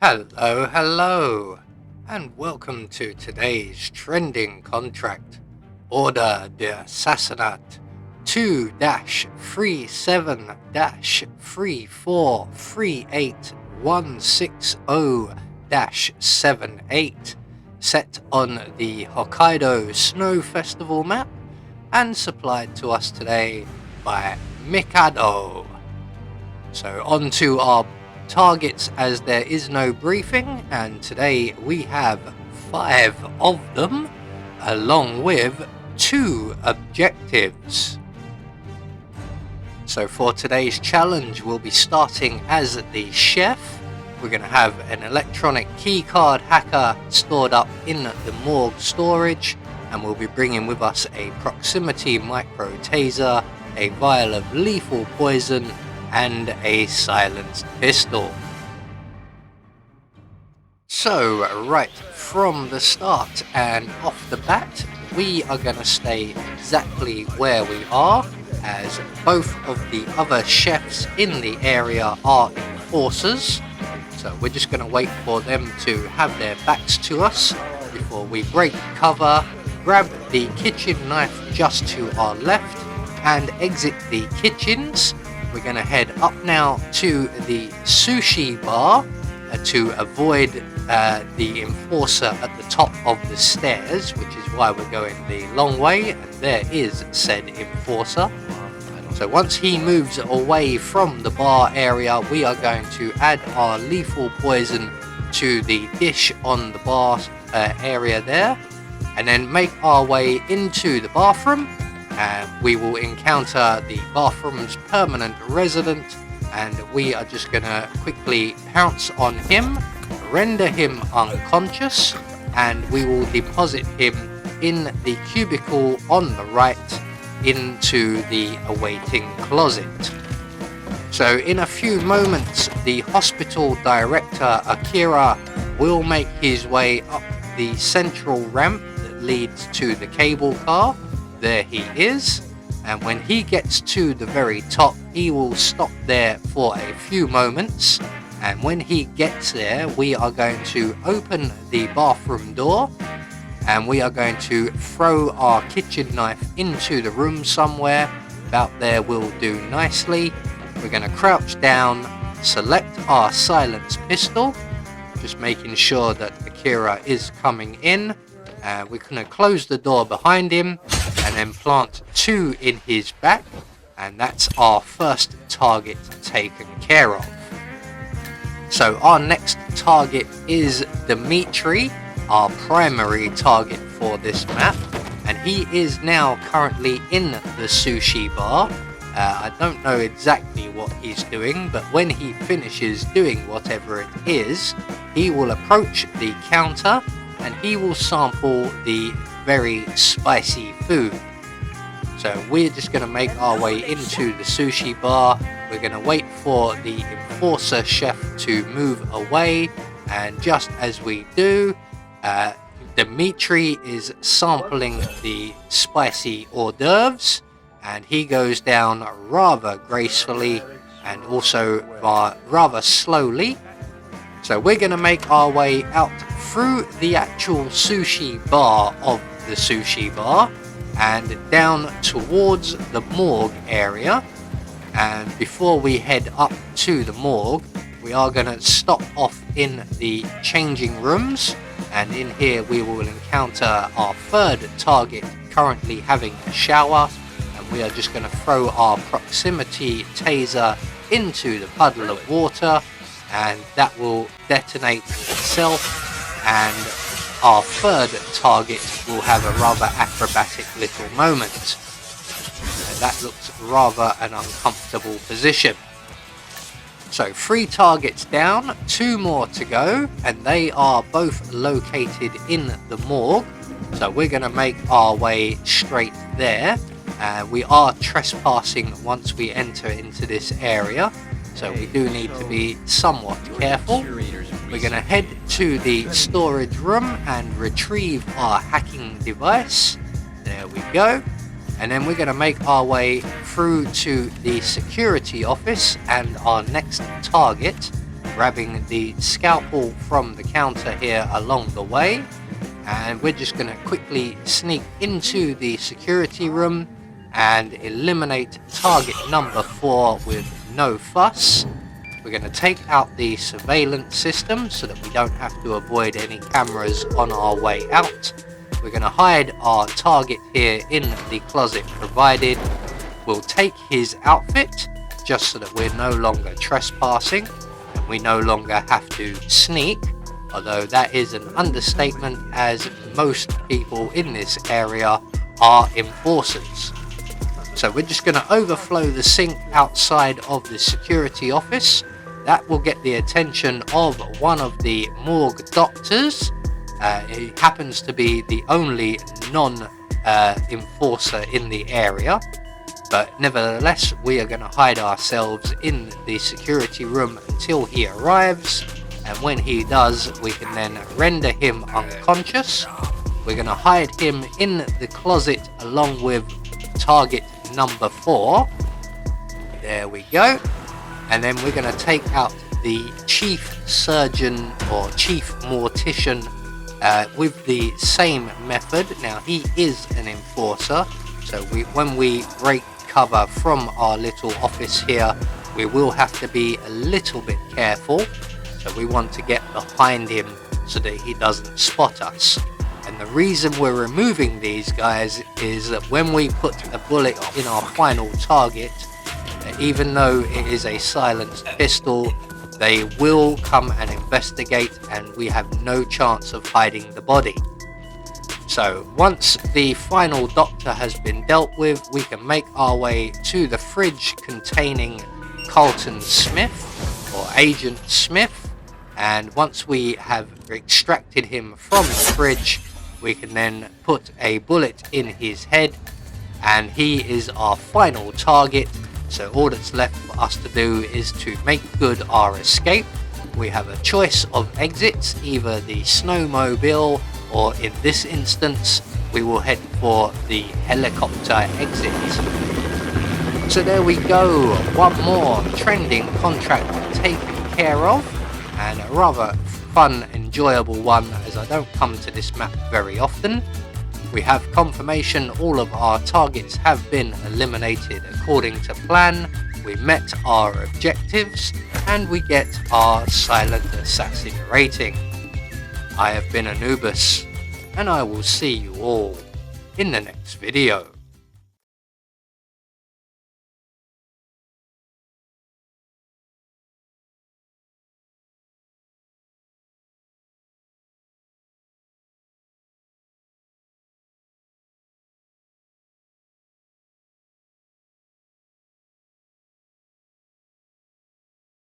Hello, and welcome to today's trending contract, Ordre D Assassinat 2-3438160-78, set on the Hokkaido Snow Festival map and supplied to us today by Mikado. So on to our targets, as there is no briefing, and today we have 5 of them along with 2 objectives. So for today's challenge, we'll be starting as the chef. We're going to have an electronic keycard hacker stored up in the morgue storage, and we'll be bringing with us a proximity micro taser, a vial of lethal poison, and a silenced pistol. So right from the start and off the bat, we are going to stay exactly where we are, as both of the other chefs in the area are enforcers. So we're just going to wait for them to have their backs to us before we break cover, grab the kitchen knife just to our left, and exit the kitchens. We're going to head up now to the sushi bar to avoid the enforcer at the top of the stairs, which is why we're going the long way, and there is said enforcer. So once he moves away from the bar area, we are going to add our lethal poison to the dish on the bar area there, and then make our way into the bathroom. We will encounter the bathroom's permanent resident, and we are just going to quickly pounce on him, render him unconscious, and we will deposit him in the cubicle on the right into the awaiting closet. So in a few moments, the hospital director Akira will make his way up the central ramp that leads to the cable car. There he is, and when he gets to the very top, he will stop there for a few moments, and when he gets there, we are going to open the bathroom door, and we are going to throw our kitchen knife into the room somewhere. About there will do nicely. We're going to crouch down, select our silenced pistol, just making sure that Akira is coming in. We're going to close the door behind him and then plant 2 in his back, and that's our first target taken care of. So our next target is Dimitri, our primary target for this map, and he is now currently in the sushi bar. I don't know exactly what he's doing, but when he finishes doing whatever it is, he will approach the counter and he will sample the very spicy food. So we're just going to make our way into the sushi bar. We're going to wait for the enforcer chef to move away, and just as we do, Dimitri is sampling the spicy hors d'oeuvres, and he goes down rather gracefully and also rather slowly. So we're going to make our way out through the actual sushi bar of the sushi bar and down towards the morgue area. And before we head up to the morgue, we are going to stop off in the changing rooms, and in here we will encounter our third target currently having a shower, and we are just going to throw our proximity taser into the puddle of water, and that will detonate itself, and our third target will have a rather acrobatic little moment. That looks rather an uncomfortable position. So 3 targets down, 2 more to go, and they are both located in the morgue. So we're going to make our way straight there. We are trespassing once we enter into this area, so we do need to be somewhat careful. We're going to head to the storage room and retrieve our hacking device. There we go. And then we're going to make our way through to the security office, and our next target grabbing the scalpel from the counter here along the way, and we're just going to quickly sneak into the security room and eliminate target number 4 with no fuss. We're going to take out the surveillance system so that we don't have to avoid any cameras on our way out. We're going to hide our target here in the closet provided. We'll take his outfit just so that we're no longer trespassing and we no longer have to sneak, although that is an understatement as most people in this area are enforcers. So we're just going to overflow the sink outside of the security office. That will get the attention of one of the morgue doctors. He happens to be the only non-enforcer in the area. But nevertheless, we are going to hide ourselves in the security room until he arrives. And when he does, we can then render him unconscious. We're going to hide him in the closet along with target number 4. There we go. And then we're going to take out the chief surgeon or chief mortician with the same method. Now he is an enforcer, so when we break cover from our little office here, we will have to be a little bit careful. So we want to get behind him so that he doesn't spot us. And the reason we're removing these guys is that when we put a bullet in our final target, even though it is a silenced pistol, they will come and investigate and we have no chance of hiding the body. So once the final doctor has been dealt with, we can make our way to the fridge containing Carlton Smith or Agent Smith, and once we have extracted him from the fridge, we can then put a bullet in his head and he is our final target. So all that's left for us to do is to make good our escape. We have a choice of exits, either the snowmobile, or in this instance we will head for the helicopter exit. So there we go, one more trending contract taken care of, and a rather fun, enjoyable one as I don't come to this map very often. We have confirmation all of our targets have been eliminated according to plan. We met our objectives and we get our silent assassin rating. I have been Anubis, and I will see you all in the next video.